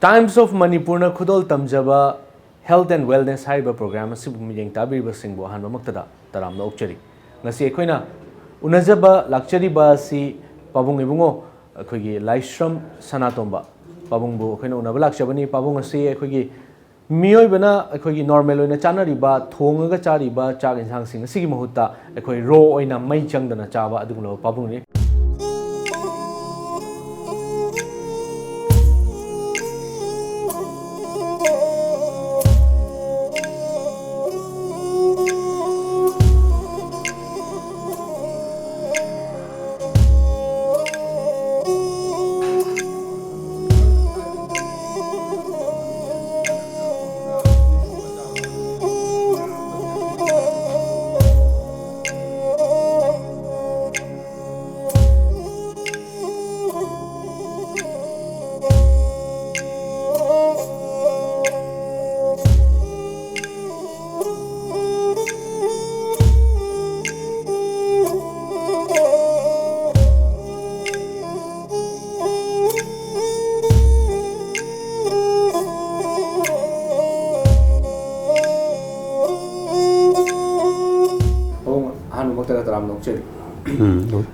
Times of Manipurna Khudol Tamjaba Health and Wellness Haiba Program Sibuming Tabiriba Singbo Hanba Maktada Taram Okchari. Nasi Equina Unazaba Lakchari Basi Pabung Ibungo Kugi Laishram Sanatomba Pabungbu Kino Unabalak Shabani Pabungasi Kugi Mio Bana Kugi normal in a chanariba, Tonga Chariba, Chag and Hangsing, Sigimahuta, a Koi Ro in a Mai Chang than a Chava Aduno Pabuni.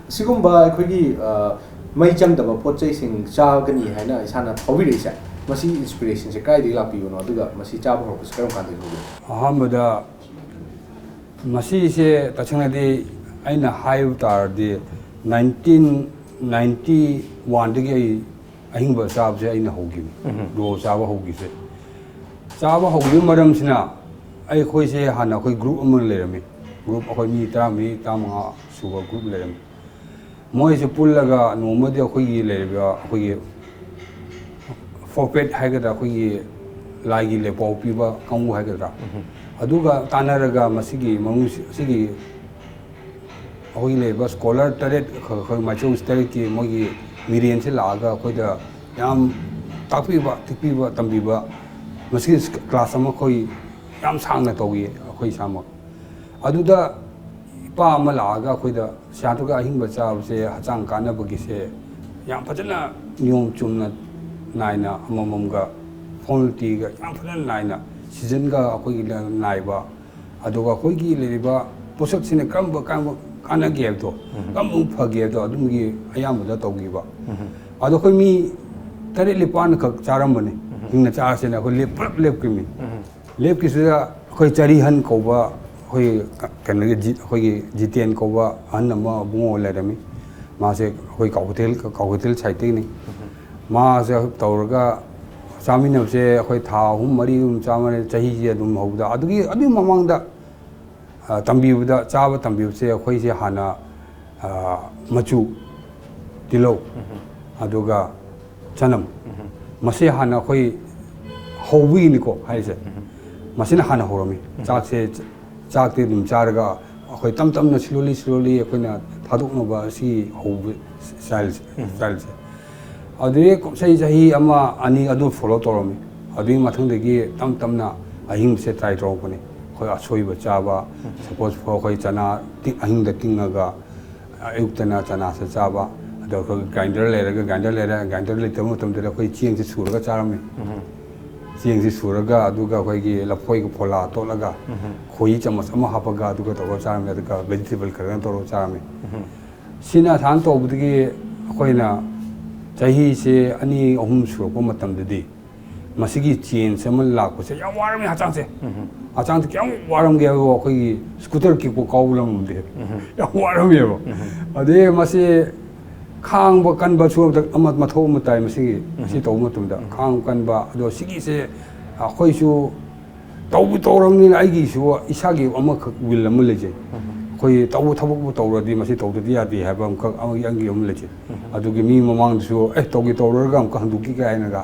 Sigumba Quiggy May Chang the pot chasing Chagani Hana is Hana Hovidisa. Masi inspiration, a guide lapi or Duga, Masi Chabo, Scrum Country. Hamada Masi se Tachanadi Aina Haiutar the 1991 degree Ahimba Sabja in a Hogi, do Sava Hogi. Sava Hogi Madam Sina, I say Hana group among Lerami, group of me, Tama, Sugar group Lerami. Moise Pulaga, no Modia Hogi Lerga, Hogi forfeit Hagada Hogi Lagi Lepo Piva, Kamu Hagada. Aduga Tanaraga Masigi, Mamusigi Hoile, scholar turret, Macho Steriki, Mogi, Mirian Laga, Hoida, Yam Tapiva, Tipiva, Tambiva, Masis class Amakoi, Yam Sanga Togi, Hoisama. Aduda Pa Malaga, Hoida, Shatuga Himba say, Hatsan Kana Bugise, Yam Patana, Nyum Chumna Naina, Amamunga, Fontiga, Yam Patan Naina. Sizenga Hoila Naiba, Adoga Hogi Leva, Posaks in a Kamba Kana gave to, Kamupa gave to Adumi, Ayamuda Togiva. Adokomi, Tarilipan Charamani, in the Chars and a lip me. Lip is a Hoicharihan Kova, Hoi Jitian Kova, Anama, Bungo Ledami, Mase Hotel Chaitini, Masa Tauraga. Samin say, Hoita, whom Marium Saman, Chahia, Dumhoda, Adu Mamanga Tambi with the Chava Tambi say, Hoisia Hana Machu Tilo Aduga Chanam Masih Hana Hoi Hovinico, I said Masina Hana Horomi, Chak said Chakti Charga, Hoi Tamtam slowly, Taduknova, see Hov Styles. Adu say he ama ani adu follow toromi. Adu mathang degi tam tamna ahim se try tropani. Koi asoi bachaba. Suppose for koi chana ahim the tingaga ayuktana chana se chaba. Adu grinder le tamu tam dera koi chiang se suraga charami. Chiang se suraga aduga koi ki lapoi ko phola tolaga. Koi chamas ama hapaga aduga toro charami aduga vegetable karan toro charami. Sina than to budgi koi na Chahi say any home Suropomatam the day. Masigi chain, Samuel Lako say, Yawarami Hatance. Atang Waram gave scooter kipo cowlam there. Yawarami. A day must say Kang Bakanba Su of the Amat Matoma time, Sigi, Sitomatum, Kang Kanba, though Sigi say, a Hoisu Tautoram Agishu, Isagi, Amak will a mulage. Koi Tawu already must told the dia they have young military. I do give me among the show, a togi torgam, Kanduki and a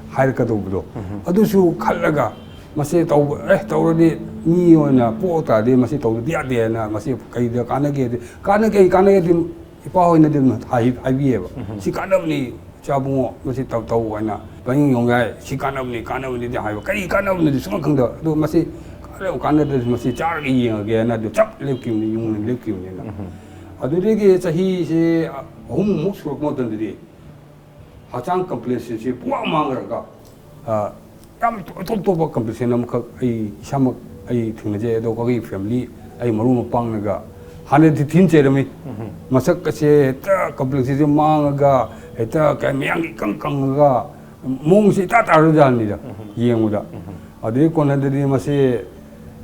higher catobudo. I do show Kalaga, must say already me on a porta, they must told the dia and must say Kanagate, Kanagate, Power in the high ever. She can't only Chabu, must it out and bringing young guy, she can't only the high, can't only the smoking do must say. Canada must say Charlie again at the top looking the human looking. I do think he say home most for more than the day. Hatang complacency, poor Mangraga. yam top top competition amkhak ai isamak ai thingnaje do ko gi family ai maru mapang naga hane thi thin che rami masak ka che ta competition mangaga eta ka myang kang ga mong si ta ta ru jan ni da yengu da ade kon hande di mase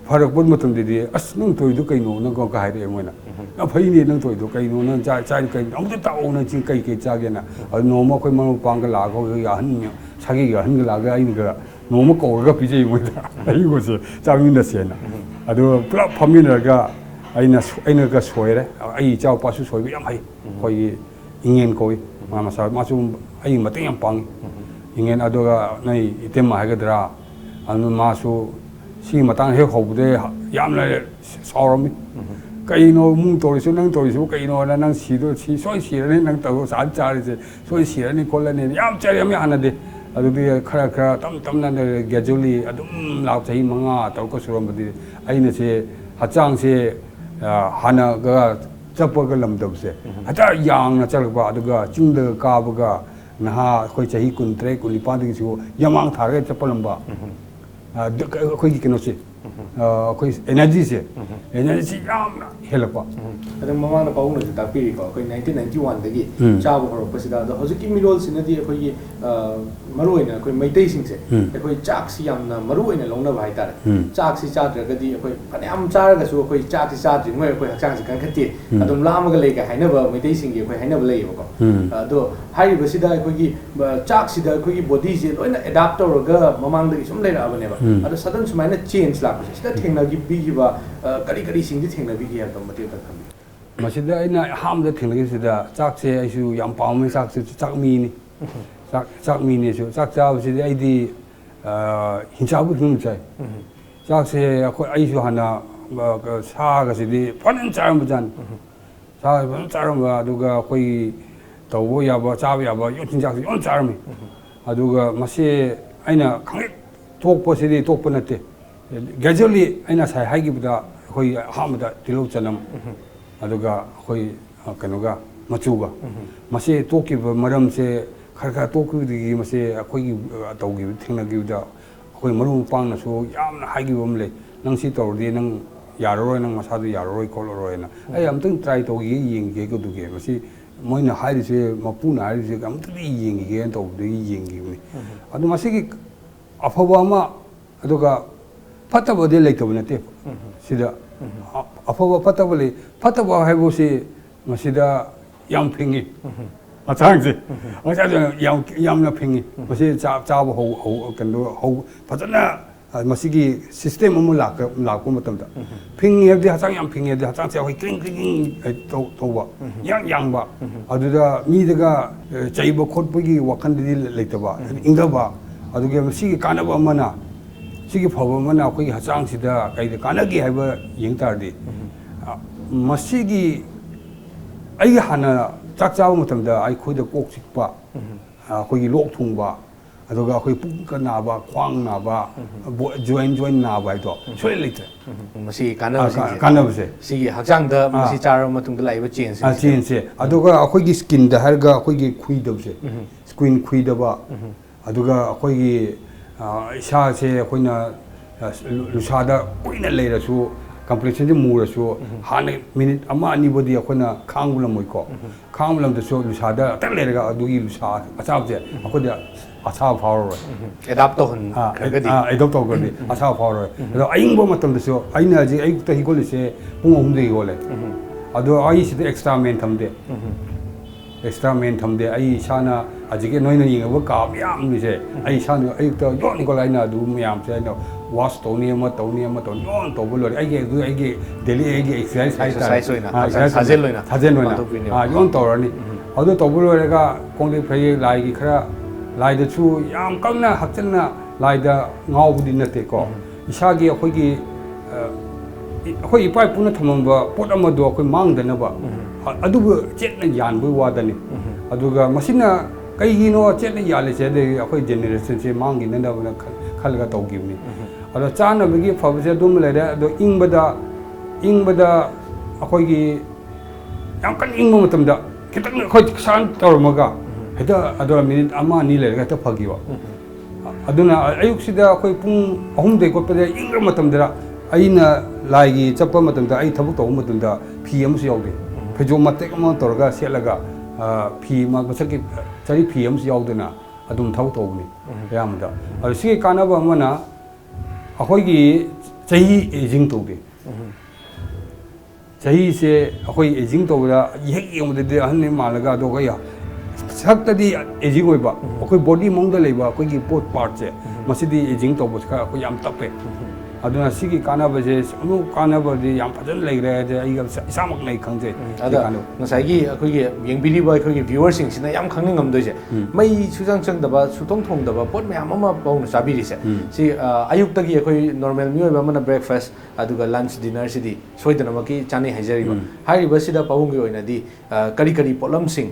farak pun matum di as nung toi du kai no nang ko ka hai re moina a phai ni nang toi du kai no nang cha cha kai am ta o na ching kai ke cha ge na no ma koi ma pang ga la ko ga han sa gi ga han ga la ga ai ga no ma ko ga pi je moina ai go se cha min da se na ado pla phamin ga aina ga soi re ai chao pa su soi yam hai koi ingen koi ma sa ma su ai ma teng pang ingen ado ga nai item ma ga dra anu ma su si matang he khobde yamna sawrami kaino mung torisu nang torisu kaino na nang sido si soi sirani nang taw sa chari se soi sirani kolani yam chari yam anade adu bi khara khara tam na gradually adum law chai manga taw ko suram badi aina se hachang se hana ga chappa ga lam dab se ata yang na chal ba adu ga chung da ka ba ga na ha khoi chahi kun tre kun lipan di su yamang thar ga chappa lamba khoi ki keno se khoi energy se energy yam help ba adang mama na paung na ta piri ko khoi 1991 dagi chabu horo pasida do hoji ki mirol sinadi khoi maroi na khoi maitai sing se khoi chak si yam na maroi na longna bai tar chak si cha dra gadi khoi phanam char ga su khoi chak si cha dri ngoi khoi hakchang si kan khati adum lam ga lei ga haina ba maitai sing ge khoi haina ba lei ba ko do hai ba sida khoi ki chak si da khoi ki body je loina adapt tor ga mamang dagi sum lei ra ba ne ba ado sudden sumaina change la ko sida thengna gi bi gi ba kari kari sing ji thengna bi gi ya dum mate ta khami masida aina ham da thengna gi sida chak se ai su yam paw me chak se chak mi ni chak mi ni su chak cha si ai di hin cha bu thum chai chak se khoi ai su hana sa ga si di phanan cha ram jan sa phanan cha ram ba du ga khoi taw bo ya ba cha ya ba yo chin chak yo cha ram mi adu ga mase aina khang tok po si di tok po na te gradually aina sai hai gi buda khoi hamda tilo chanam aduga khoi kanoga machuga mase toki maram se kharka toki di mase khoi gi tawgi thingna gi da khoi marum pang na so yamna hai gi bom le nang si tor di nang yaroi nang masa du yaroi koloroi na ai am tang try to gi ying ge ko du ge mase moina hai ri se mapu na ri se am tu ying ge to du ying gi ni adu mase gi afaba ma aduga fataba de lei to na te sida afaba fataba le fataba hai bo se masida yam phingi achang se acha yam na phingi mase cha bo ho kan do ho phajana masigi system amu la ko matam da phingi de hachang yam phingi de hachang se hoi kring to ba yang ba adu da mi daga chai ba khot ba gi wakan de lei ta ba inga ba adu ge masigi kana ba mana sigi phaba mana khoi hachang sida kai de kana gi haiba yeng tar di masigi ai hana chak chaw matam da ai khoi da kok sik pa khoi gi lok thung ba aduga khoi pung ka na ba khwang na ba join na ba to soi lei te masi kana se sigi hakchang da masi char matung da laiba change se aduga khoi gi skin da har ga khoi gi khui da se screen khui da ba aduga khoi gi isa se khoina lusada koina leira su completion de mura su hane minute ama ani bodi khoina khangula moi ko khanglam de so lusada ta leira ga adugi lusa acha je akoda acha power adapt to hun gadi adapt to gadi acha power ado aing bo matam de so aina ji ai ta hi gol se pung hum de gole ado ai si de extra main thamde extra main thamde ai sana ajike noina yinga ka yam ni se ai sana ai to yon ko laina du myam se no wash to ni ma yon to bol ai ge daily ai ge exercise sajen loina yon to rani adu to bol ga kong de phai lai gi khara lai da chu yam kamna hakchanna lai da ngau bu din na te ko isa gi khoi gi khoi ipai puna thamamba pot amado khoi mang da na ba adubu chetna yan bu wa da ni aduga masina kai gi no chetna yale se de akhoi generation se mang gi na da na khal ga tau gi ni ado chana bi gi phabu se dum le da do ingbada akhoi gi yam kan ingmo matam da kitang khoi san tor ma ga heda ado minute ama ni le ga ta phagi wa aduna ayuksida akhoi pung ahum dei kotpade ingra matamdara aina laigi chappa matamda ai thabuk taw matamda phi amsu yaude phejo matek ama torga selaga phi ma basaki chari phi amsu yaudena adum thabuk tawni yamda adu si kanaba amana akhoi gi chahi aging tawde chahi se akhoi aging tawda yek yomde anne malaga do ga ya sakta di aging oiba akhoi body mongda leiba akhoi gi pot part se masidi aging tawbo ka akhoi yam tape aduna sigi kanabase amu kanabadi yam fajan leire je ai isamak nei khangje ada ngasai akhoi gi yengbiri ba akhoi gi viewers sing sina yam khangning ngam doise mai sujang chang daba sutong thong daba pot me ama baung sabiri se si ayuk tagi akhoi normal mi oiba mana breakfast aduga lunch dinner sidi soidana maki chani haijari ba hari basida paung gi oina di kari kari polam sing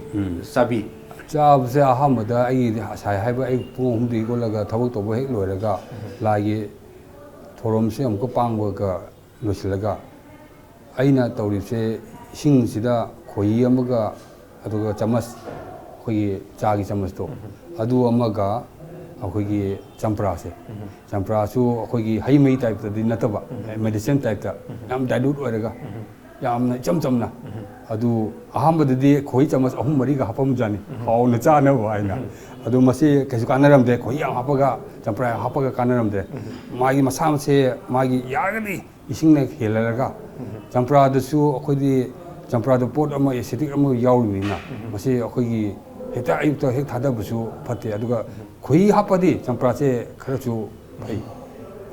sabi chab se ahamada ai sai haiba ai pung hum di ko laga thabuk to bo hek loiraga lagi thorom se amko pangwa ga losilaga aina tawri se sing sida khoi amaga aduga chamas khoi chagi chamas to adu amaga akhoi gi champra se champra su akhoi gi hai mai type di nataba medicine type ta nam dilute oiraga yamna chamchamna adu ahambadadi khoi chamas ahum mari ga hapam jani hauna chana waina adu masi kesu kanaram de khoi yang hapaga champra hapaga kanaram de magi masam se magi yagani ising ne helaraga champra da su akhoi di champra da pot ama acidic ama yauri na masi akhoi gi heta ayukta hek thada busu phate aduga khoi hapadi champra se khara chu phai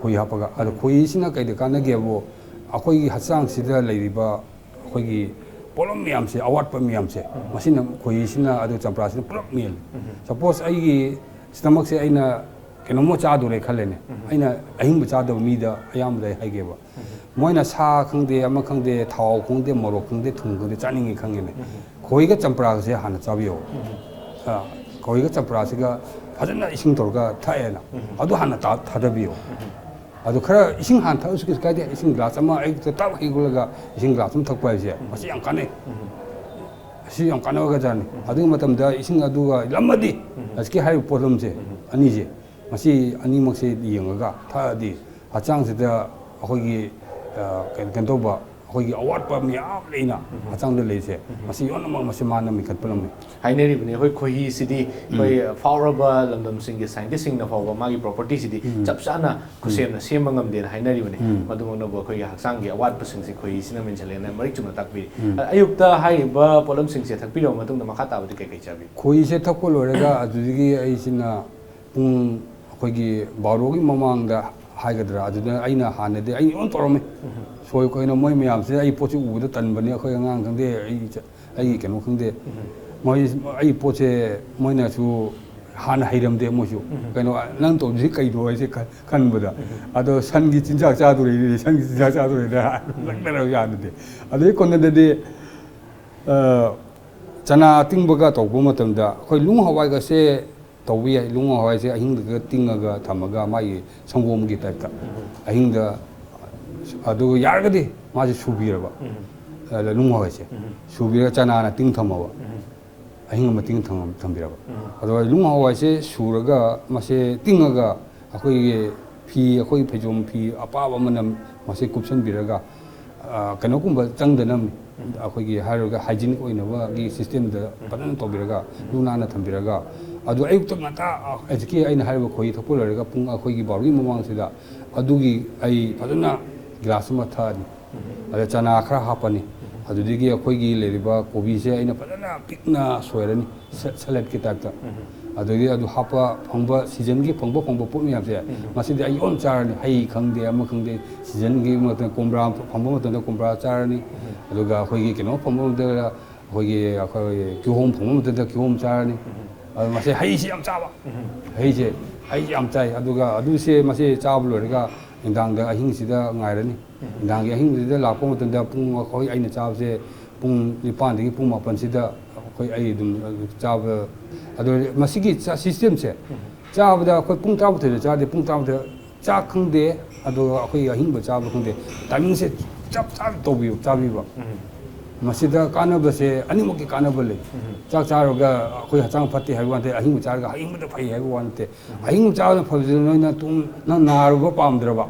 khoi hapaga adu khoi sina kai de kana ge bo akhoi gi hasang sida leiriba akhoi gi polom miyam se awat pa miyam se masina khoi sina adu champra sina prop meal suppose ai gi stomach se aina kenomo cha do re khale ne aina ahing cha do mi da ayam dai hai ge ba moina sa khangde ama khangde thau khangde morok khangde thung khangde chaningi khange ne khoi ga champra se hana chabiyo khoi ga champra se ga phajana ising torga thaena adu hana thadabiyo adu khara ising han thau sukis ka de ising glass ama ai ta ta hi gulaga ising glass um thakpa je masi yang kane si yang kana ga jani adu matam da ising adu ga lamadi aski hai problem je ani je masi ani mak se yengaga tha di achang se da akhoi gi kan to ba akhoi gi award pa mi am leina achang de le se masi yon ma masi man mi khat palam haineri bune hoi khohi sidi hoi fauraba lamdam sing ge scientist sing na fawa magi property sidi chapsana kusem na sem ngam de haineri bune madumang no bo khoi haksang ge award pasing si khoi sina men chale na marik chuna takbi ayukta hai ba polam sing se thakpi ro matung na makha ta budi kai kai chabi khoi se thakko lorega adudigi ai sina pung khoi gi baro gi mamang da haigadra aduna aina hanade ai on torome soi ko ina moi myam se ai pochi u da tan bani khoi ngang khang de ai kenu khang de moi ai poche moi na su han hairam de mo su keno nang to ji kai do ai se kan bada ado san gi chinjak cha do ri san gi chinjak cha do ri da lak na ya de ado ko na de chana tingbaga to bu matam da khoi lung hawai ga se tawbi lung hawai se ahing ga tingaga thamaga mai sangom gi type ta ahing da adu yarga de ma ji subiraba lung hawai se subira chana na ting thamawa ahing ma ting thambiraba adu lung hawai se suraga ma se tingaga akhoi phi akhoi phejom phi apa ba manam ma se kupsan biraga kano kumba changdanam akhoi gi haroga hygienic oinaba gi system da panan tobiraga luna na thambiraga adu ayukta ngata ajki aina harba khoi thapul laraga pung akhoi gi bargi mamang sida adugi ai padana glass ma thani ada chana khara hapani adudigi akhoi gi leriba kobi se aina padana pikna soirani salad ki takta adudi adu hapa phangba season gi phangba pot mi amse masidi ai on charni hai khangde ama khangde season gi ma kombra phangba ma ta kombra charni aduga akhoi gi keno phangba da akhoi gi akhoi kyuhom phangba da kyuhom charni masih hai si am chaba hai je hai am chai aduga adu se masih chab loriga indang da ahing sida ngairani indang gi ahing sida lapo matan da pung khoi aina chab se pung nipan digi pung mapan sida khoi ai dum chab adu masigi system se chab da khoi pung chab the cha de pung chab the cha khang de adu khoi ahing ba chab khang de timing se chap chap to bi ba masida kanabase animal ki kanabale chak charoga khoi hachang phatti haiwante ahing charga ahing da phai haiwante ahing chaw phajino na tum na narugo pamdraba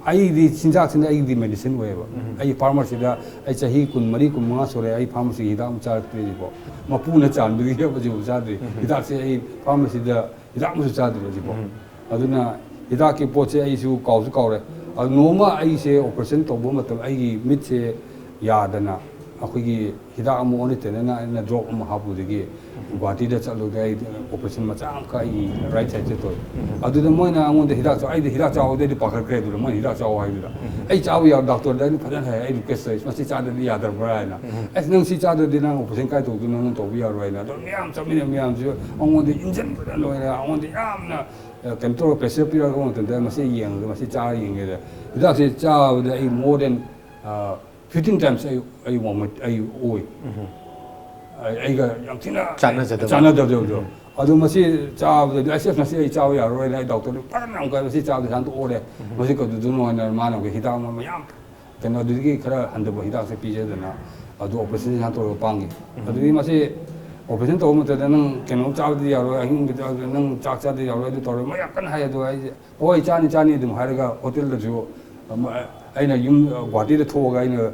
ai di chinjak sin ai di medicine weba ai pharmacy da ai chahi kun mari kun ma sore ai pharmacy hidam char tri bo mapu na chan bi ya baji usadi hidak se ai pharmacy da hidak mu chadri bo aduna hidak ki poche ai su kaw re noma ai se operation to bo matam ai mit se yadana अखोगी हिदा अमु ओने तेना ना drop अमु हापु देगी गुवाहाटी दा चलो गई operation मचा का ई right side से तो अदु द मोइना अंगों दे हिदा चाव आई दे हिदा चाव दे पकड़ करे दु मोइ हिदा चाव हाइ दु आई चाव या डॉक्टर दा नि फदन है आई रिक्वेस्ट है मसी चा दे या दर बरा ना एस नंग सी चा दे ना ऑपरेशन काय तो दु नंग तो बिया रोइ ना तो मियाम चमिने मियाम जो अंगों दे इंजन फदन लोइ ना अंगों दे याम ना कंट्रोल प्रेशर पिरा को तो दे मसी यंग मसी चा यंग दे हिदा से चाव दे आई more than 15 times I want I oi I got young tina chana do adu masi chaw the SF masi chaw ya roi lai doctor parang ka masi chaw han to ore masi ko du no na mana ko hita ma yam tena du gi khara han de hita se pi je na adu operation han to pangi adu gi masi operation to mo te nang keno chaw di ya roi hing nang chak cha di ya roi to ma ya kan ha ya do ai oi chani dum har ga hotel da jo aina yum Guwahati da thoga aina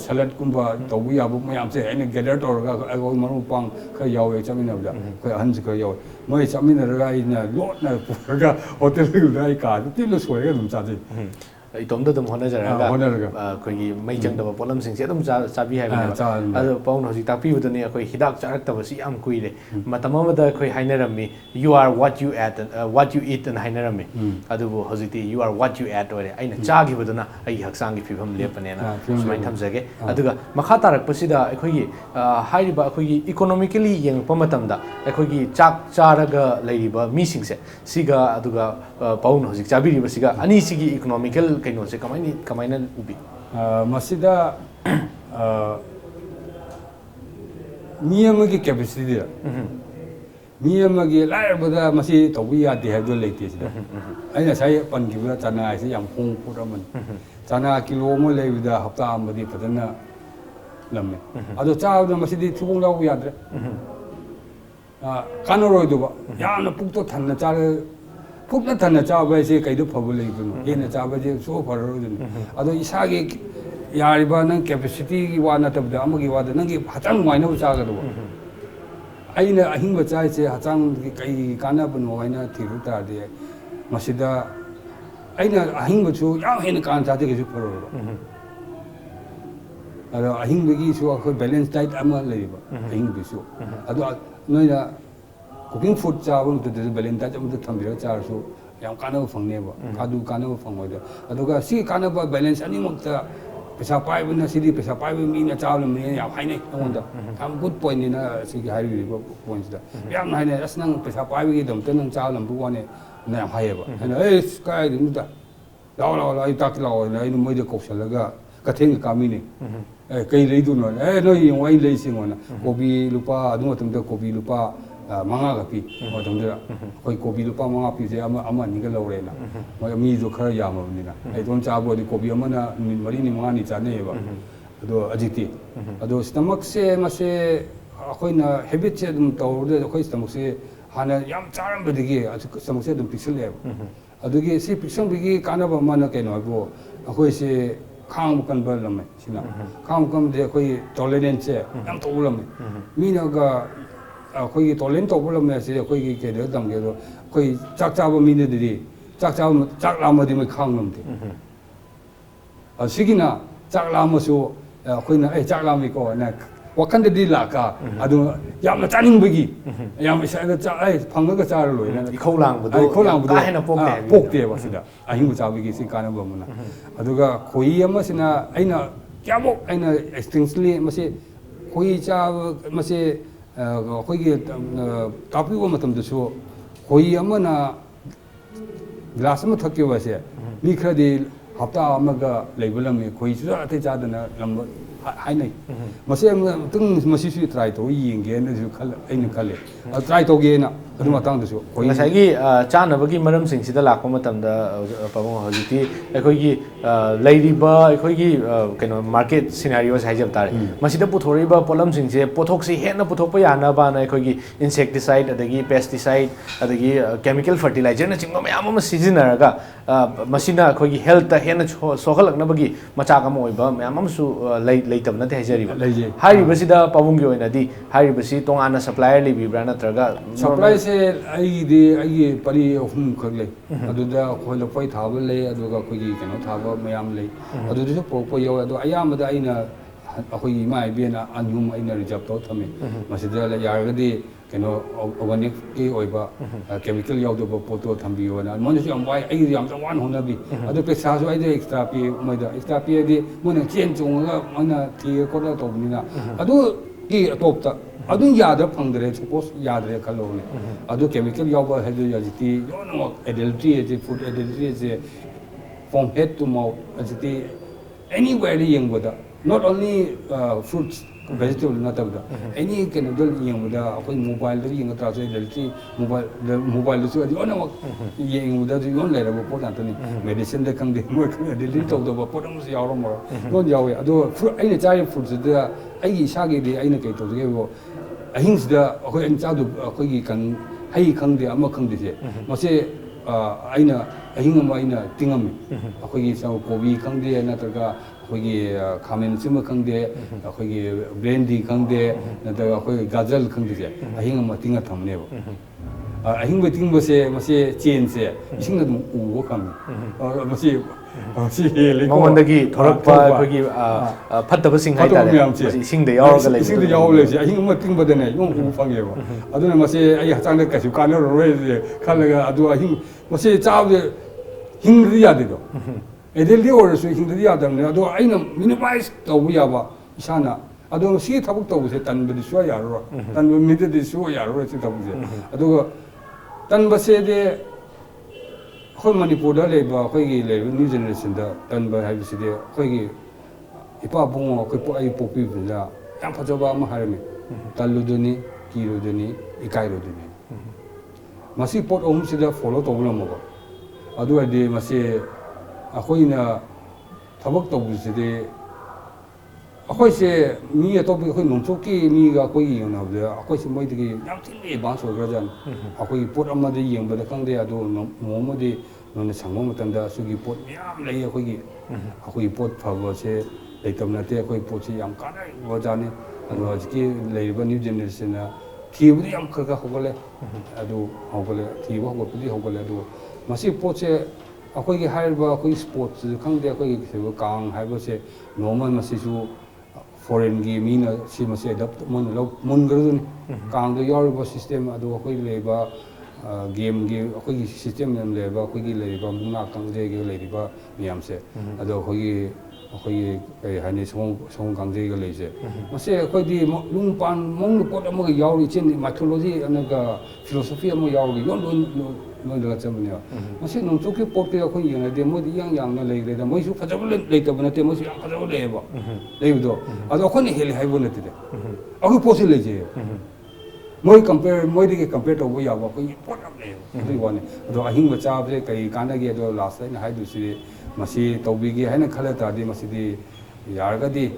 salad kumba tawbi abu mayam se aina gather torga agoi maru pang kha yawe chamina da kha hanj kha yawe mai chamina ra aina lot na purga hotel da ai ka ti lo soi ga dum cha ji itomda dum hona jara khoi mai jangda polam sing se dum chabi hai ba ado paun hoji takpi budani khoi hidak charak ta basi am kuire matama da khoi hainarami you are what you eat and hainarami adu hoji ti you are what you eat ore aina chagi budana ai haksang gi phibam lepane na sumai thamjage aduga makha tarak pasida khoi gi hairiba khoi gi economically yeng pamatam da khoi gi chak charaga leiriba mi sing se siga aduga paun hoji chabiri basiga ani sigi economical kaino se kamaina ubi masida miyamagi capacity da miyamagi laibada masi tobi ya de hado leite sida aina sai pan gi ba chana ai se yam khong puraman chana kilo mo leibida hafta amadi padana lamme ado chaw da masidi thubong law yadre kanoro do ba yana pukto thanna char pukna thanna chawa se kaido phabu leibunu hena chawa je so pharo dun ado isage yariba nang capacity gi wa na tabda amagi wa da nang gi hatang maina cha ga do aina ahingba chai se hatang gi kai kana bun waina thiru ta de masida aina ahingba chu yam hena kan cha de gi pharo ado ahingba gi chu ko balance diet ama leiba ahingba chu ado noina cooking food chaw to the balance diet am to thambira cha so yam kana phang ne ba kadu kana phang wa da aduga si kana ba balance ani mukta pesa pai buna sidi pesa pai mi na chaw me ya hai nei onda am good point ni na si ga hari points da yam hai ne asnang pesa pai gi dom tan nang chaw lam bu wa ne na hai ba ana ei sky dum da la ai tak la na ai mo de ko sala ga ka theng ka mi ni kai lei du no no yong ai lei sing ona kobi lupa adu matum da kobi lupa manga ga pi odom da koi kobi lupa manga pi je ama ni ga lore na moi mi jo khara ya ma ni na ai don cha bo di kobi ama na mari ni manga ni cha ne ba ado ajiti ado stomach se ma se khoi na habit che dum taw de khoi stomach se hana yam charam ba digi stomach se dum pixel le ado ge si pixel bi kana ba ma na ke no bo khoi se khang kan ba lam sina khang kam de khoi tolerance yam to lam mi na ga khoi tolerance to lam ne se khoi ke de dam ge do khoi chak cha ba mi ne de chak la ma de mai khang lam de sigina chak la ma so khoi na chak la mi ko na wakan de la ka adu yam na chaning bagi yam sa da cha phang ga cha ro loi na khou lang bu ka hena pok de ba sida ahin bu cha bagi si kana ba muna adu ga khoi ama sina aina kya bo aina extensively mase khoi cha mase khoi ge tapi wa matam da so khoi ama na glass ma thakyo ba se mi khra de hafta ama ga level am khoi chu ate cha da na lam hainai mase tung masi su try to yenge na su khal aina khale try to ge na adu matang dasu koi ngasai gi chana bagi maram sing sida lakpa matam da pabong hojiti ekhoi gi leiriba ekhoi gi keno market scenarios haijab tare masida puthoriba polam sing se pothok si hena puthokpa yana ba na ekhoi gi insecticide adagi pesticide adagi chemical fertilizer na chingma mayam ama sijinaraga masina ekhoi gi health ta hena sohalakna bagi machak ama oiba mayam am su leitab na haijariba hairiba sida pabong gi oina di hairiba si tongana supplier libibra natraga supply ai pari hum khagle aduda khoi pai thaba le aduga khoi keno thaba mayam le adudu su pro yo adu ayam da aina akhoi mai bena anhum aina reserve to thame masida la yargadi keno organic ki oiba chemical yaudo ba poto thambi ona mon ju am wai ai yam wan hona bi adu pesa so ai de extra pi mai da extra pi di mon chen chung ga mana ti ko da to ni na adu ki top ta adu yada phangdre suppose yadre khalone adu chemical yauba hedu yajiti yono adultery je food adultery je from head to mouth ajiti anywhere yeng boda not only fruits vegetable not abda any kind of yeng boda akoi mobile da yeng tra so adultery mobile so adi ono yeng boda ju yon le ra bo ta ni medicine da kang de mo adultery to da bo podam so yaw mo non yawe adu fruit ai ne chai fruits da ai sa ge de ai ne kai to ge bo ahingda akoi an chadu akoi gi kan hai khangde ama khangde je mase aina ahing ama aina tingam akoi gi sa kobi khangde na taga akoi gi khamen sima khangde akoi gi brandy khangde na taga akoi gajal khangde je ahing ama tinga thamne bo ahing be ting bose mase chen se ising na dum u kham mase ꯃꯉꯣꯟꯗꯒꯤ ꯊꯣꯔꯛꯄ ꯑꯩꯈꯣꯏꯒꯤ ꯐꯠꯇꯕ ꯁꯤꯡ ꯍꯥꯏꯇꯥꯔꯦ ꯃꯁꯤ ꯏꯁꯤꯡꯗ ꯌꯥꯎꯔꯒ ꯂꯩꯕ ꯏꯁꯤꯡꯗ ꯌꯥꯎꯔꯒ ꯂꯩꯕꯁꯦ ꯑꯍꯤꯡ ꯑꯃ ꯇꯤꯡꯕꯗꯅꯦ ꯌꯣꯡ ꯎꯕ ꯐꯪꯉꯦꯕ ꯑꯗꯨꯅ ꯃꯁꯤ ꯑꯩ ꯍꯛꯆꯥꯡꯗ ꯀꯩꯁꯨ ꯀꯥꯟꯅꯔꯔꯣꯏ ꯈꯜꯂꯒ ꯑꯗꯨ ꯑꯍꯤꯡ ꯃꯁꯤ ꯆꯥꯕꯁꯦ ꯍꯤꯡꯗ꯭ꯔꯗꯤ ꯌꯥꯗꯦꯗꯣ ꯑꯦꯗꯜꯇꯤ ꯑꯣꯏꯔꯁꯨ ꯍꯤꯡꯗ꯭ꯔꯗꯤ ꯌꯥꯗꯕꯅꯤ ꯑꯗꯣ ꯑꯩꯅ ꯃꯤꯅꯤꯃꯥꯏꯁ ꯇꯧꯕ ꯌꯥꯕ ꯏꯁꯥꯅ ꯑꯗꯣ ꯁꯤ ꯊꯕꯛ ꯇꯧꯕꯁꯦ ꯇꯟꯕꯗꯤ ꯁꯨꯡꯌꯥ ꯌꯥꯔꯔꯣꯏ ꯇꯟꯕ ꯃꯤꯗꯗꯤ ꯁꯨꯡꯌꯥ ꯌꯥꯔꯔꯣꯏ ꯁꯤ ꯊꯕꯛꯁꯦ ꯑꯗꯨꯒ ꯇꯟꯕꯁꯦꯗꯤ ꯑꯩꯈꯣꯏ ꯃꯅꯤꯄꯨꯔꯗ ꯂꯩꯕ ꯑꯩꯈꯣꯏꯒꯤ ꯂꯩꯔꯤꯕ ꯅ꯭ꯌꯨ ꯖꯦꯅꯦꯔꯦꯁꯟꯗ ꯇꯟꯕ ꯍꯥꯏꯕꯁꯤꯗꯤ ꯑꯩꯈꯣꯏꯒꯤ ꯏꯄꯥ ꯏꯄꯨꯡ ꯑꯩ ꯄꯣꯛꯄꯤꯕꯗ ꯌꯥꯝ ꯐꯖꯕ ꯑꯃ ꯍꯥꯏꯔꯝꯃꯤ ꯇꯜꯂꯨꯗꯨꯅꯤ ꯀꯤꯔꯨꯗꯨꯅꯤ ꯏꯀꯥꯏꯔꯨꯗꯨꯅꯤ ꯃꯁꯤ ꯄꯣꯠ ꯑꯍꯨꯝꯁꯤꯗ ꯐꯣꯂꯣ ꯇꯧꯕ ꯉꯝꯃꯕ ꯑꯗꯨ ꯑꯣꯏꯔꯗꯤ ꯃꯁꯤ ꯑꯩꯈꯣꯏꯅ ꯊꯕꯛ ꯇꯧꯕꯁꯤꯗꯤ ꯑꯩꯈꯣꯏꯁꯦ ꯃꯤ ꯑꯇꯣꯞꯄ ꯑꯩꯈꯣꯏ ꯅꯣꯡꯆꯨꯞꯀꯤ ꯃꯤꯒ ꯑꯩꯈꯣꯏꯒꯤ ꯌꯦꯡꯅꯕꯗ ꯑꯩꯈꯣꯏꯁꯦ ꯃꯣꯏꯗꯒꯤ ꯌꯥꯝ ꯊꯤꯅ ꯑꯦꯗꯚꯥꯟꯁ ꯑꯣꯏꯈ꯭ꯔꯖꯥꯠꯅꯤ ꯑꯩꯈꯣꯏꯒꯤ ꯄꯣꯠ ꯑꯃꯗ ꯌꯦꯡꯕꯗ ꯈꯪꯗꯦ ꯑꯗꯣ ꯅꯣꯡꯃꯗꯤ ꯅꯣꯏꯅ ꯁꯪꯕ ꯃꯇꯝꯗ ꯑꯁꯤꯒꯤ ꯄꯣꯠ ꯃꯌꯥꯝ ꯂꯩ ꯑꯩꯈꯣꯏꯒꯤ ꯄꯣꯠ ꯐꯕꯁꯦ ꯂꯩꯇꯕ ꯅꯠꯇꯦ ꯑꯩꯈꯣꯏ ꯄꯣꯠꯁꯤ ꯌꯥꯝ ꯀꯥꯟꯅꯕꯖꯥꯠꯅꯤ ꯑꯗꯣ ꯍꯧꯖꯤꯛꯀꯤ ꯂꯩꯔꯤꯕ ꯅ꯭ꯌꯨ ꯖꯦꯅꯦꯔꯦꯁꯟꯅ ꯊꯤꯕꯗꯤ ꯌꯥꯝ ꯈꯔ ꯍꯧꯒꯠꯂꯦ ꯑꯗꯨ ꯍꯧꯒꯠꯂꯦ ꯊꯤꯕ ꯍꯧꯒꯠꯄꯗꯤ ꯍꯧꯒꯠꯂꯦ ꯑꯗꯨ ꯃꯁꯤ ꯄꯣꯠꯁꯦ ꯑꯩꯈꯣꯏꯒꯤ ꯍꯥꯏꯔꯤꯕ ꯑꯩꯈꯣꯏꯒꯤ ꯁ꯭ꯄꯣꯔꯠꯁꯤꯁꯨ ꯈꯪꯗꯦ ꯑꯩꯈꯣꯏꯒꯤ ꯀꯥꯡ ꯍꯥꯏꯕꯁꯦ ꯅꯣꯡꯃ ꯃꯁꯤꯁꯨ ꯐꯣꯔꯦꯟꯒꯤ ꯃꯤꯅ ꯁꯤ ꯃꯁꯤ ꯃꯣꯏꯅ ꯃꯨꯟꯈ꯭ꯔꯗꯨꯅꯤ ꯀꯥꯡꯗ ꯌꯥꯎꯔꯤꯕ ꯁꯤꯁꯇꯦꯝ ꯑꯗꯨ ꯑꯩꯈꯣꯏꯒꯤ ꯂꯩꯔꯤꯕ ꯒꯦꯝꯒꯤ ꯑꯩꯈꯣꯏꯒꯤ ꯁꯤꯁꯇꯦꯝ ꯌꯥꯝ ꯂꯩꯔꯤꯕ ꯑꯩꯈꯣꯏꯒꯤ ꯂꯩꯔꯤꯕ ꯃꯨꯛꯅꯥ ꯀꯥꯡꯖꯩꯒ ꯂꯩꯔꯤꯕ ꯃꯌꯥꯝꯁꯦ ꯑꯗꯣ ꯑꯩꯈꯣꯏꯒꯤ ꯀꯔꯤ ꯍꯥꯏꯅꯤ ꯁꯒꯣꯜ ꯀꯥꯡꯖꯩꯒ ꯂꯩꯁꯦ ꯃꯁꯤ ꯑꯩꯈꯣꯏꯗꯤ ꯂꯨꯡ ꯄꯥꯟ ꯃꯑꯣꯡꯗ ꯄꯣꯠ ꯑꯃꯒ ꯌꯥꯎꯔꯤ ꯏꯆꯦꯟ ꯃꯥꯏꯊꯣꯂꯣꯖꯤ ꯑꯃꯒ ꯐꯤꯂꯣꯁꯣꯐꯤ ꯑꯃ ꯌꯥꯎꯔꯒ ꯂꯣꯏꯅꯒ ꯆꯠꯕꯅꯦꯕ ꯃꯁꯤ ꯅꯣꯡꯆꯨꯞꯀꯤ ꯄꯣꯠꯀꯤ ꯑꯩꯈꯣꯏ ꯌꯦꯡꯉꯗꯤ ꯃꯣꯏꯗꯤ ꯏꯌꯥꯡ ꯌꯥꯡꯅ ꯂꯩꯈ꯭ꯔꯦꯗ ꯃꯣꯏꯁꯨ ꯐꯖꯕ ꯂꯩꯇꯕ ꯅꯠꯇꯦ ꯃꯣꯏꯁꯨ ꯌꯥꯝ ꯐꯖꯕ ꯂꯩꯌꯦꯕ ꯂꯩꯕꯗꯣ ꯑꯗꯣ ꯑꯩꯈꯣꯏꯅ ꯍꯦꯜꯂꯤ ꯍꯥꯏꯕ ꯅꯠꯇꯦꯗ ꯑꯩꯈꯣꯏ ꯄꯣꯠꯁꯤ ꯂꯩꯖꯩꯌꯦ ꯃꯣꯏꯗꯒꯤ ꯀꯝꯄꯦꯌꯔ ꯇꯧꯕ ꯌꯥꯕ ꯑꯩꯈꯣꯏꯒꯤ ꯄꯣꯠ ꯌꯥꯝ ꯂꯩꯌꯦꯕ ꯑꯗꯨꯒꯤ ꯋꯥꯅꯤ ꯑꯗꯣ ꯑꯍꯤꯡꯕ ꯆꯥꯕꯁꯦ ꯀꯔꯤ ꯀꯥꯟꯅꯒꯦ ꯑꯗꯣ ꯂꯥꯁꯇ ꯑꯩꯅ ꯍꯥꯏꯗꯣꯏꯁꯤꯗꯤ ꯃꯁꯤ ꯇꯧꯕꯤꯒꯦ ꯍꯥꯏꯅ ꯈꯜꯂ ꯇꯥꯔꯗꯤ ꯃꯁꯤꯗꯤ ꯌꯥꯔꯒꯗꯤ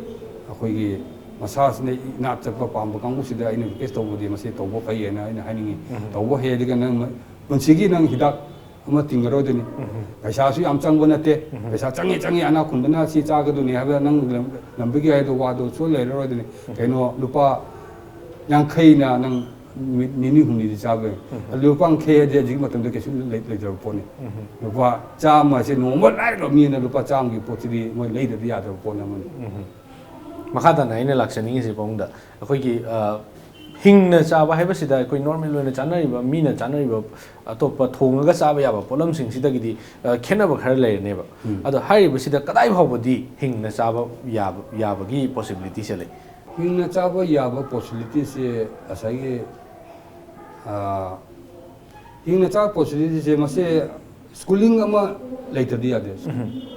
ꯑꯩꯈꯣꯏꯒꯤ ꯃꯁꯥꯁꯤꯅ ꯏꯅꯥꯠ ꯆꯠꯄ ꯄꯥꯝꯕ ꯀꯥꯡꯕꯨꯁꯤꯗ ꯑꯩꯅ ꯔꯤꯀ꯭ꯋꯦꯁ ꯇꯧꯕꯗꯤ ꯃꯁꯤ ꯇꯧꯕ ꯐꯩꯌꯦꯅ ꯑꯩꯅ ꯍꯥꯏꯅꯤꯡꯉꯤ ꯇꯧꯕ ꯍꯩꯔꯒ ꯅꯪ ꯄꯨꯟꯁꯤꯒꯤ ꯅꯪ ꯍꯤꯗꯥꯛ ꯑꯃ ꯇꯤꯡꯒꯔꯣꯏꯗꯣꯏꯅꯤ ꯄꯩꯁꯥꯁꯨ ꯌꯥꯝ ꯆꯪꯕ ꯅꯠꯇꯦ ꯄꯩꯁꯥ ꯆꯪꯉꯤ ꯑꯅꯥ ꯈꯨꯟꯕꯅ ꯁꯤ ꯆꯥꯒꯗꯣꯏꯅꯤ ꯍꯥꯏꯕ ꯅꯪ ꯂꯝꯕꯤꯒꯤ ꯍꯥꯏꯗꯣ ꯋꯥꯗꯣ ꯁꯣꯏ ꯂꯩꯔꯔꯣꯏꯗꯣꯏꯅꯤ ꯀꯩꯅꯣ ꯂꯨꯄꯥ 50나 ꯅꯪ ꯅꯤꯅꯤ ꯍꯨꯝꯅꯤꯗꯤ ꯆꯥꯕ ꯂꯨꯄꯥ 50 ꯍꯥꯏꯗꯤ ꯍꯧꯖꯤꯛ ꯃꯇꯝꯗ ꯀꯩꯁꯨ ꯂꯩꯇ꯭ꯔꯕ ꯄꯣꯠꯅꯤ ꯂꯨꯄꯥ 100ꯁꯦ ꯅꯣꯡꯃ ꯂꯥꯏꯔꯕ ꯃꯤꯅ ꯂꯨꯄꯥ 100ꯒꯤ ꯄꯣꯠꯁꯤꯗꯤ ꯃꯣꯏ ꯂꯩꯗ꯭ꯔꯗꯤ ꯌꯥꯗ꯭ꯔꯕ ꯄꯣꯠ ꯑꯃꯅꯤ ꯃꯈꯥ ꯇꯥꯅ ꯑꯩꯅ ꯂꯥꯛꯆꯅꯤꯡꯉꯤꯁꯤ ꯄꯥꯎꯡꯗ ꯑꯩꯈꯣꯏꯒꯤ ꯍꯤꯡꯅ ꯆꯥꯕ ꯍꯥꯏꯕꯁꯤꯗ ꯑꯩꯈꯣꯏ ꯅꯣꯔꯃꯦꯜ ꯑꯣꯏꯅ ꯆꯥꯅꯔꯤꯕ ꯃꯤꯅ ꯆꯥꯅꯔꯤꯕ ꯑꯇꯣꯞꯄ ꯊꯣꯡꯉꯒ ꯆꯥꯕ ꯌꯥꯕ ꯄꯣꯠꯂꯝꯁꯤꯡꯁꯤꯗꯒꯤꯗꯤ ꯈꯦꯠꯅꯕ ꯈꯔ ꯂꯩꯔꯅꯦꯕ ꯑꯗꯣ ꯍꯥꯏꯔꯤꯕꯁꯤꯗ ꯀꯗꯥꯏ ꯐꯥꯎꯕꯗꯤ ꯍꯤꯡꯅ ꯆꯥꯕ ꯌꯥꯕꯒꯤ ꯄꯣꯁꯤꯕꯤꯂꯤꯇꯤꯁꯦ ꯂꯩ ꯍꯤꯡꯅ ꯆꯥꯕ ꯌꯥꯕ ꯄꯣꯁꯤꯕꯤꯂꯤꯇꯤꯁꯦ ꯉꯁꯥꯏꯒꯤ ꯍꯤꯡꯅ ꯆꯥꯕ ꯄꯣꯁꯤꯕꯤꯂꯤꯇꯤꯁꯦ ꯃꯁꯤ schooling ama leitadi ade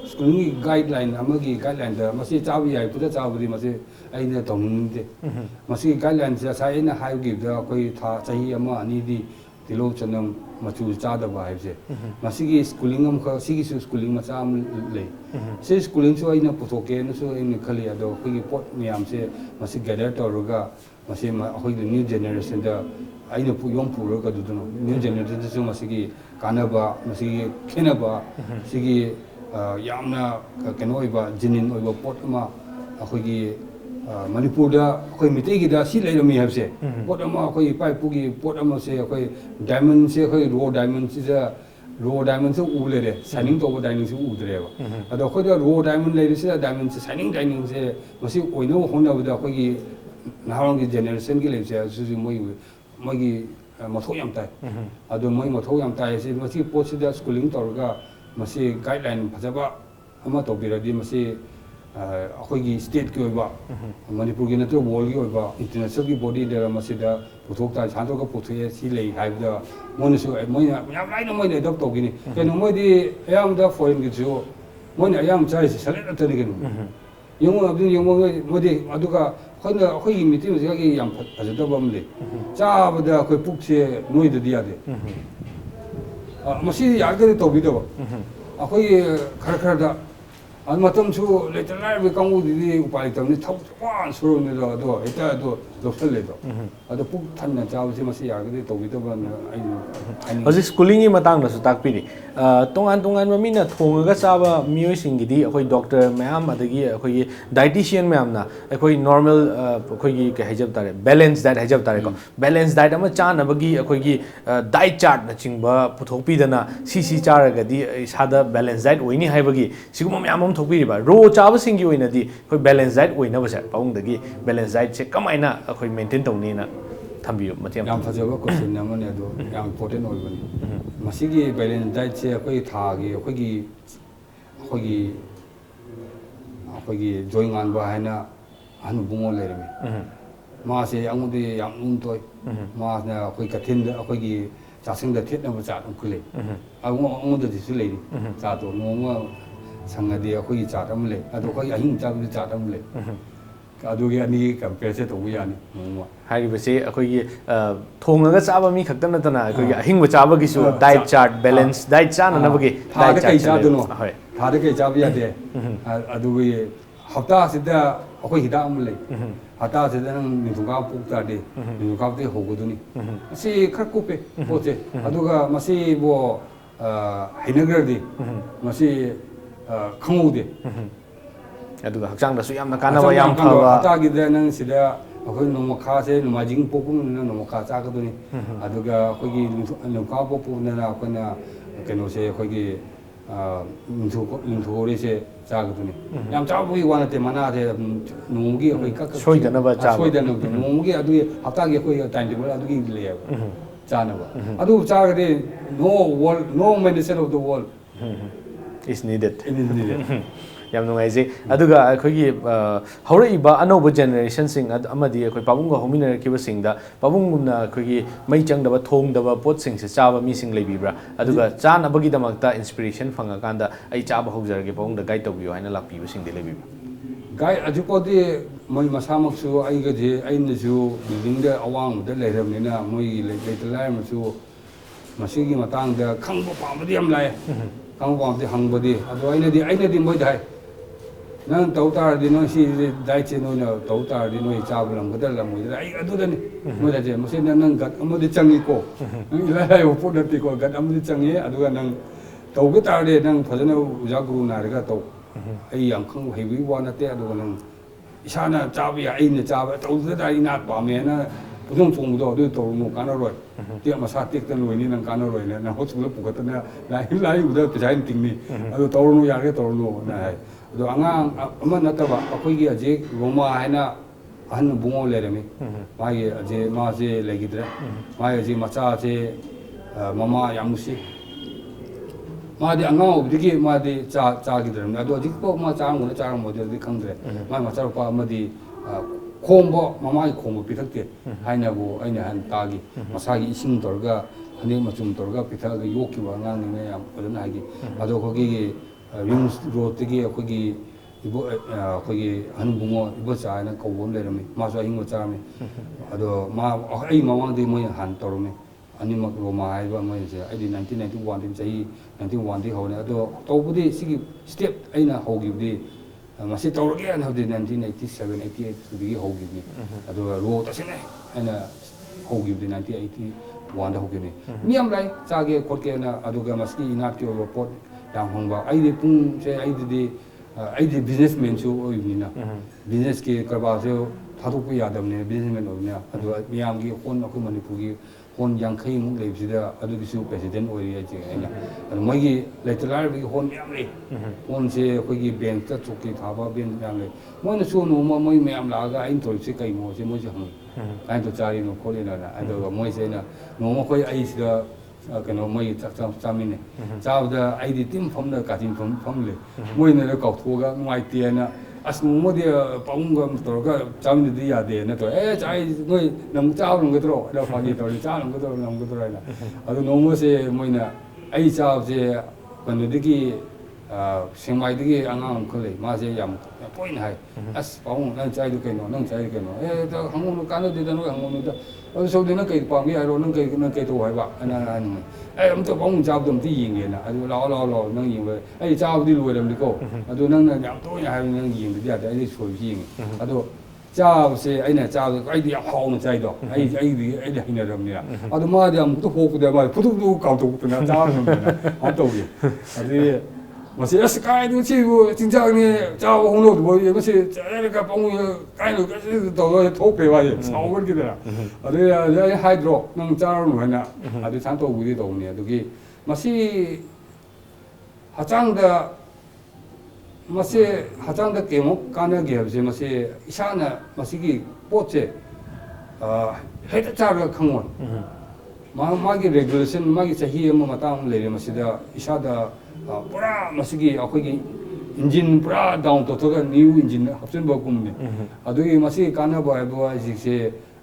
schooling guideline amagi guideline da masi chabi yai puda chabudi masi aina tongde masi guideline sa sai na hai gi da koi tha chahi ama ani di tilo chanam machu cha da ba hai se masi gi schooling am kha sigi su schooling ma cha am le se schooling so aina puthoke na so aina khali ado koi gi pot miyam se masi gather toruga masi ma koi new generation da aina pu yong pu ro ka du no new generation so masi gi kanaba masi khenaba sigi yamna keno iba jinin oiba pot ama akhoi gi Manipur da akhoi mitei gi da si leirami habse pot ama akhoi pai pu gi pot ama se akhoi diamond se akhoi raw diamond se raw diamond se u le re shining to diamond se u dre ba ado akhoi da raw diamond le se diamond se shining diamond se masi oino hona da akhoi gi nahang gi generation gi le se su moi gi mathok yam tai ado moi mathok yam tai se masi pot se da schooling torga masi guideline phajaba ama to biradi masi akhoi gi state ki oiba Manipur gi natro world gi oiba international gi body da masi da puthok ta chanto ka puthoye si lei haibda mon su moi yam lai no moi ne dok to gi ni keno moi di ayam da foreign gi jo moi ne ayam chai se sale ta ni genu yung abdin yung mo di aduga khoi akhoi gi meeting gi yam phajada bam le cha bada akhoi puk se noi da dia de masi yargari to bido akhoi khar khar da an matam chu letter lai be kangu di upai tam ni thau wan suru ni do eta do lofsal le do ado puk than na chaw se masi yargari to bido ba ai hoji schooling gi matang da su tak pi ni tongan ma mina thong ga chaba mioi sing gi di akhoi doctor mayam adagi akhoi dietitian mayam na akhoi normal akhoi gi ka hejab tare balance diet hejab tare ko balance diet ama cha na bagi akhoi gi diet chart na chingba puthok pi dana si chara ga di sada balance diet oini haibagi siguma mayam am thok pi ba ro chaba sing gi oina di akhoi balance diet oina ba sa paung dagi balance diet se kamaina akhoi maintain tawni na thambiyo matiam yam thajaba question nama ne do yam important oi bani masigi balance diet se akhoi tha gi akhoi gi join an ba haina anu bungo lermi ma se angudi yam toy ma na akhoi kathin da akhoi gi chasing da thet na ba cha am khule angudi di su le ni cha to ngoma sangadi akhoi gi cha am le ado akhoi ahing cha bi cha am le adugi ani compare se to yani ngoma hari base akhoi gi thongaga chaba mi khakta na tana akhoi gi ahing ba chaba gi su diet chart balance diet cha na bagi diet chart cha do no hoi thada kai cha bi ya de adugi hafta se da akhoi hida am le hafta se da nang nithuga puk ta de nithuga te hogo du ni si khar ku pe pote aduga masi bo hinagar de masi khangu de aduga hakchang da su yamna kanaba yam phaba ta gi da nang sida akhoi noma kha se noma jing popum na noma kha cha ga du ni aduga akhoi gi noma popum na akhoi na keno se akhoi gi lintu re se cha ga du ni yam cha bu gi wana te mana de noma gi akhoi ka soidana ba cha soidana noma gi adu hafta gi akhoi time table adu gi le cha na ba adu cha ga de no medicine of the world is needed yam nungai je Mm. aduga akhoi hauri ba anoba generation sing amadi akhoi pabunga hominar kiba sing da pabungumna akhoi mai changdaba thongdaba pot sing se chaba mi sing leibibra aduga chana bagi damakta inspiration fanga kanda ai chaba haujarage pabung da guide tobiyo haina lakpiba sing de leibibra guide ajupodi moi masamak su ai ga je ai na su building da awang da leirabnina moi leitalai ma su masigi matang da khangbo pamdi am lai khangbo pamdi hangbodi ado aina di moi dai nang tau tar di no si dai che no na tau tar di no cha bulam ga dal mo ai adu da ni mo da je mo se nang gat amo di changi ko la la yo pu da ti ko gat amo di changi adu ga nang tau ga tar de nang phajana uja guru na ga tau ai yang khang hei wi wa na te adu ga nang isana cha bi ai na cha ba tau da dai na pa me na pudong chung do du to mo kana roi ti ma sa tik tan loi ni nang kana roi na ho chu la pu ga ta na lai u da ta ting ni adu to no ya ge to no na do angang ama nataba akhoi gi aje roma haina ahan bungo le remi ma ye aje ma je legidre ma ye ji macha je mama yamusi ma de angang obdigi ma de cha gidre na do dik po ma cha ngone cha mo de di khangdre ma macha pa ma di khombo mama khombo pithakte haina bu aina han ta gi masa gi ising torga ꯍꯟꯗꯛ ꯃꯆꯨꯝ ꯇꯧꯔꯒ ꯄꯤꯊꯛꯑꯒ ꯌꯣꯛꯈꯤꯕ ꯑꯉꯥꯡꯅꯤꯅ ꯌꯥꯝ ꯐꯖꯅ ꯍꯥꯏꯈꯤ ꯑꯗꯣ ꯑꯩꯈꯣꯏꯒꯤ ꯔꯤꯝꯁ ꯔꯣꯗꯇꯒꯤ ꯑꯩꯈꯣꯏꯒꯤ ꯍꯅꯨꯕꯨꯡꯉꯣ ꯏꯕꯣꯆꯥ ꯍꯥꯏꯅ ꯀꯧꯕ ꯑꯃ ꯂꯩꯔꯝꯃꯤ ꯃꯥꯁꯨ ꯑꯍꯤꯡꯕ ꯆꯥꯔꯝꯃꯤ ꯑꯗꯣ ꯑꯩ ꯃꯃꯥꯡꯗꯒꯤ ꯃꯣꯏꯅ ꯍꯥꯟꯅ ꯇꯧꯔꯝꯃꯤ ꯑꯅꯤꯃꯛ ꯔꯣꯃꯥ ꯍꯥꯏꯕ ꯃꯣꯏꯁꯦ ꯑꯩꯗꯤ 1991 ꯆꯍꯤ 91ꯗꯒꯤ ꯍꯧꯔꯦ ꯑꯗꯣ ꯇꯧꯕꯗꯤ ꯁꯤꯒꯤ ꯁ꯭ꯇꯦꯞ ꯑꯩꯅ ꯍꯧꯈꯤꯕꯗꯤ ꯃꯁꯤ ꯇꯧꯔꯒꯦ ꯍꯥꯏꯅ ꯍꯧꯖꯤꯛ 1987 88ꯗꯒꯤ ꯍꯧꯈꯤꯕꯅꯤ ꯑꯗꯨꯒ ꯔꯣ ꯇꯁꯦꯡꯅ ꯑꯩꯅ ꯍꯧꯈꯤꯕꯗꯤ 1981ꯗ ꯍꯧꯈꯤꯕꯅꯤ ꯃꯤ ꯌꯥꯝ ꯂꯥꯛꯏ ꯆꯥꯒꯦ ꯈꯣꯠꯀꯦꯅ ꯑꯗꯨꯒ ꯃꯁꯤꯒꯤ ꯏꯅꯥꯠꯀꯤ ꯑꯣꯏꯕ ꯄꯣꯠ ꯌꯥꯝ ꯍꯪꯕ ꯑꯩꯗꯤ ꯄꯨꯡꯁꯦ ꯑꯩꯗꯤ ꯕꯤꯖꯤꯅꯦꯁꯃꯦꯟꯁꯨ ꯑꯣꯏꯕꯅꯤꯅ ꯕꯤꯖꯤꯅꯦꯁꯀꯤ ꯀꯔꯕꯥꯔꯁꯨ ꯊꯥꯗꯣꯛꯄ ꯌꯥꯗꯕꯅꯤꯅ ꯕꯤꯖꯤꯅꯦꯁꯃꯦꯟ ꯑꯣꯏꯕꯅꯤꯅ ꯑꯗꯨꯒ ꯃꯤꯌꯥꯝꯒꯤ ꯍꯣꯟ ꯑꯩꯈꯣꯏ ꯃꯅꯤꯄꯨꯔꯒꯤ ꯍꯣꯟ 50ꯃꯨꯛ ꯂꯩꯕꯁꯤꯗ ꯑꯗꯨꯒꯤꯁꯨ ꯄ꯭ꯔꯦꯁꯤꯗꯦꯟ ꯑꯣꯏꯔꯤ ꯑꯩꯅ ꯑꯗꯨ ꯃꯣꯏꯒꯤ ꯂꯩꯇ ꯂꯥꯏꯔꯕꯒꯤ ꯍꯣꯟ ꯃꯌꯥꯝ ꯂꯩ ꯍꯣꯟꯁꯦ ꯑꯩꯈꯣꯏꯒꯤ ꯕꯦꯡꯛꯇ ꯆꯣꯀꯤ ꯊꯥꯕ ꯕꯦꯡꯛ ꯃꯌꯥꯝ ꯂꯩ ꯃꯣꯏꯅꯁꯨ ꯅꯣꯡꯃ ꯃꯣꯏ ꯃꯌꯥꯝ ꯂꯥꯛꯑꯒ ꯑꯩꯅ ꯇꯧꯔꯤꯕꯁꯦ ꯀꯩꯅꯣꯁꯦ ꯃꯣꯏꯁꯨ ꯍꯪꯉꯤ ꯀꯥꯏꯅ ꯆꯥꯔꯤꯅꯣ ꯈꯣꯠꯂꯤꯅꯣꯅ ꯑꯗꯨꯒ ꯃꯣꯏꯁꯦ ꯑꯩꯅ ꯅꯣꯡꯃ ꯑꯩꯁꯤꯗ ꯀꯩꯅꯣ ꯃꯣꯏ ꯆꯥꯃꯤꯟꯅꯩ ꯆꯥꯕꯗ ꯑꯩꯗꯤ ꯇꯤꯝ ꯐꯝꯅ ꯀꯥꯆꯤꯟ ꯐꯝꯂꯦ ꯃꯣꯏꯅ ꯀꯥꯎꯊꯣꯛꯑꯒ ꯅꯨꯡꯉꯥꯏꯇꯦꯅ ꯑꯁ ꯅꯣꯡꯃꯗꯤ ꯄꯥꯕꯨꯡꯒ ꯇꯧꯔꯒ ꯆꯥꯃꯤꯟꯅꯗꯤ ꯌꯥꯗꯦꯅ ꯇꯧꯔꯦ ꯆꯥꯏ ꯅꯣꯏ ꯆꯥꯕ ꯉꯝꯒꯗ꯭ꯔꯣ ꯑꯗ ꯐꯥꯒꯤ ꯇꯧꯔꯦ ꯆꯥ ꯉꯝꯒꯗ꯭ꯔꯣ ꯍꯥꯏꯅ ꯑꯗꯣ ꯅꯣꯡꯃꯁꯦ ꯃꯣꯏꯅ ꯑꯩ ꯆꯥꯕꯁꯦ ꯀꯩꯅꯣꯗꯒꯤ ꯁꯦꯡꯃꯥꯏꯗꯒꯤ ꯑꯉꯥꯡ ꯑꯃꯈꯛ ꯂꯩ ꯃꯥꯁꯦ ꯌꯥꯝ ꯇꯣꯏꯅ ꯍꯥꯏ ꯑꯁ ꯄꯥꯕꯨꯡ ꯅꯪ ꯆꯥꯏꯗꯣ ꯀꯩꯅꯣ ꯅꯪ ꯆꯥꯏꯗꯣ ꯀꯩꯅꯣ ꯍꯪꯉꯨꯅꯨ ꯀꯥꯟꯅꯗꯦꯗ ꯅꯣꯏ ꯍꯪꯉꯨꯅꯨꯗ ꯑꯗꯨ ꯁꯧꯗꯤ ꯅꯪ ꯀꯩ ꯄꯥꯝꯒꯦ ꯍꯥꯏꯔꯣ ꯅꯪ ꯀꯩ ꯇꯧ ꯍꯥꯏꯕ ꯑꯩꯅ ꯍꯥꯏꯅꯤꯡꯉꯦ ꯑꯝꯇ ꯄꯥꯕꯨꯡ ꯆꯥꯕꯗꯣ ꯑꯝꯇ ꯌꯦꯡꯒꯦꯅ ꯑꯗꯨ ꯂꯥꯛꯑꯣ ꯅꯪ ꯌꯦꯡꯕ ꯑꯩ ꯆꯥꯕꯗꯤ ꯂꯣꯏꯔꯕꯅꯤꯀꯣ ꯑꯗꯨ ꯅꯪꯅ ꯌꯥꯝ ꯇꯣꯏꯅ ꯍꯥꯏꯕꯅꯤ ꯅꯪ ꯌꯦꯡꯕꯗꯤ ꯌꯥꯗꯦ ꯑꯩꯗꯤ ꯁꯣꯏꯕꯁꯤ ꯌꯦꯡꯉꯤ ꯑꯗꯣ ꯆꯥꯕꯁꯦ ꯑꯩꯅ ꯆꯥꯕꯗ ꯑꯩꯗꯤ ꯌꯥꯝ ꯍꯥꯎꯅ ꯆꯥꯏꯗꯣ ꯑꯩꯗꯤ ꯍꯩꯅꯔꯕꯅꯤꯅ ꯑꯗꯣ ꯃꯥꯗꯤ ꯑꯃꯨꯛꯇ ꯍꯣꯛꯄꯗ ꯃꯥꯗꯤ ꯐꯨꯗꯨꯛ ꯀꯥꯎꯊꯣꯛꯇꯅ ꯆꯥꯕ ꯉꯝꯗꯅ ꯑꯃ ꯇꯧꯏ ꯑꯗꯨꯗꯤ ꯃꯁꯤ ꯑꯁ ꯀꯥꯏꯗꯣ ꯁꯤꯕꯨ ꯆꯤꯟꯖꯥꯛꯅꯤ ꯆꯥꯕ ꯍꯧꯅꯗꯕ ꯃꯁꯤ ꯆꯥꯔꯒ ꯄꯥꯕꯨꯡ ꯀꯥꯏꯅꯣ ꯇꯧꯔꯒ ꯊꯣꯛꯈ꯭ꯔꯦ ꯃꯥꯁꯦ ꯁꯥꯎꯈꯠꯈꯤꯗꯅ ꯑꯗꯨꯗꯤ ꯑꯩ ꯍꯥꯏꯗ꯭ꯔꯣ ꯅꯪ ꯆꯥꯔꯨꯅꯨ ꯍꯥꯏꯅ ꯑꯗꯨ ꯁꯨꯃꯥꯏꯅ ꯇꯧꯕꯗꯤ ꯇꯧꯕꯅꯤ ꯑꯗꯨꯒꯤ ꯃꯁꯤ ꯍꯛꯆꯥꯡꯗ ꯀꯩꯃꯨꯛ ꯀꯥꯟꯅꯒꯦ ꯍꯥꯏꯕꯁꯦ ꯃꯁꯤ ꯏꯁꯥꯅ ꯃꯁꯤꯒꯤ ꯄꯣꯠꯁꯦ ꯍꯦꯛꯇ ꯆꯥꯔꯒ ꯈꯪꯉꯣꯏ मागी रेगुलेशन मागी चाहिए मतंग लेरे मसिदा इसादा पूरा मसिगी अखोगी इंजिन पूरा डाउन तोथगा न्यू इंजिन हप्सन बकुमने अदुगी मसि कानाबा हाइबा जिसे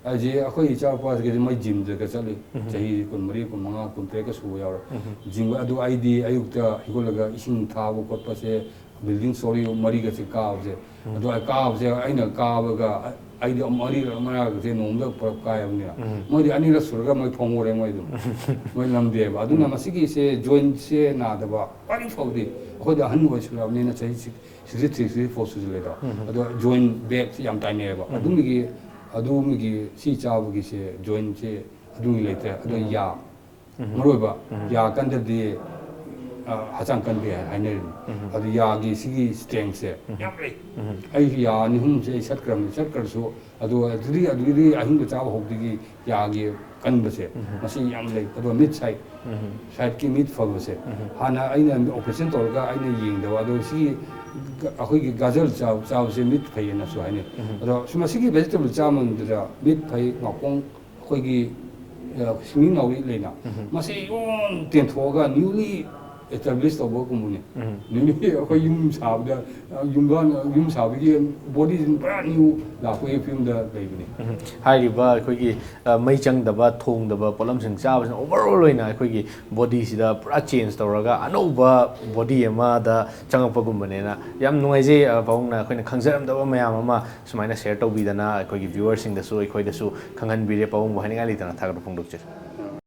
अजे अखोई इचा पास के मै जिम जगा चले चाहिए कुन मरी कुन मंगा कुन ट्रेक सु यार जिम अदु आईडी अयुक्ता हिगोलगा इसिंग थाबो कोटपसे बिल्डिंग सोरी मरी गसे काबसे अदु काबसे आइना काबगा आईडी मरी मरा गसे नोमदा पर कायमने मोदि अनिरा सुरगा मै फोंगोरे मोइदु मै लमदेबा अदुना मसिगी से जॉइंट से नादबा पानी फौदी अखोदा हन ओइसुलाबनेना चाहिँ 63 फोर्सेस लेदा अदु जॉइंट बैक याम ताइनेबा अदुमिगी सी चाबगी से जॉइंट से अदुमी लेते अदु या मरोबा या कंददि हचांग कंदे हाइने अदु यागी सिगी स्ट्रेंथ से याम रे आई या निहुम से सटकरसु अदु अदुदी अहिंग चाब होगदिगी यागी कनबसे मसी याम ले अदु मिड साइड की मिड फबसे हाना आइना ऑपरेशन तोरगा आइना यिंगदवा अदु सिगी अखोगी गाजर चावसे मिट फैना सु हाइने अदो सुमसिगी वेजिटेबल चामंदरा मिट फै ngakong अखोगी सिंगिं नावि लेना मसे योन तेंथोगा न्यूली एस्टैब्लिश तब गुमुने न्यूली अखोई युम साबदा युम साबगी बॉडी पूरा न्यू लाखोई फिल्म दा लेबने हाइरिबा अखोगी मै चंगदबा थोंगदबा पोलमसिंग चाबसन ओवरऑल ओइना अखोगी बॉडी सिदा पूरा चेंज तौरगा अनौबा बॉडी अमा दा चंगपगुमनेना याम नुंगाइजे पाउंगना अखोइना खंगजरमदबा मयाम अमा सुमाइना शेयर तौबीदना अखोगी व्यूअर्स सिंग दसु अखोइदसु खंगनबिरे पाउंग हाइनिंगा लितना थागद फोंदोकचे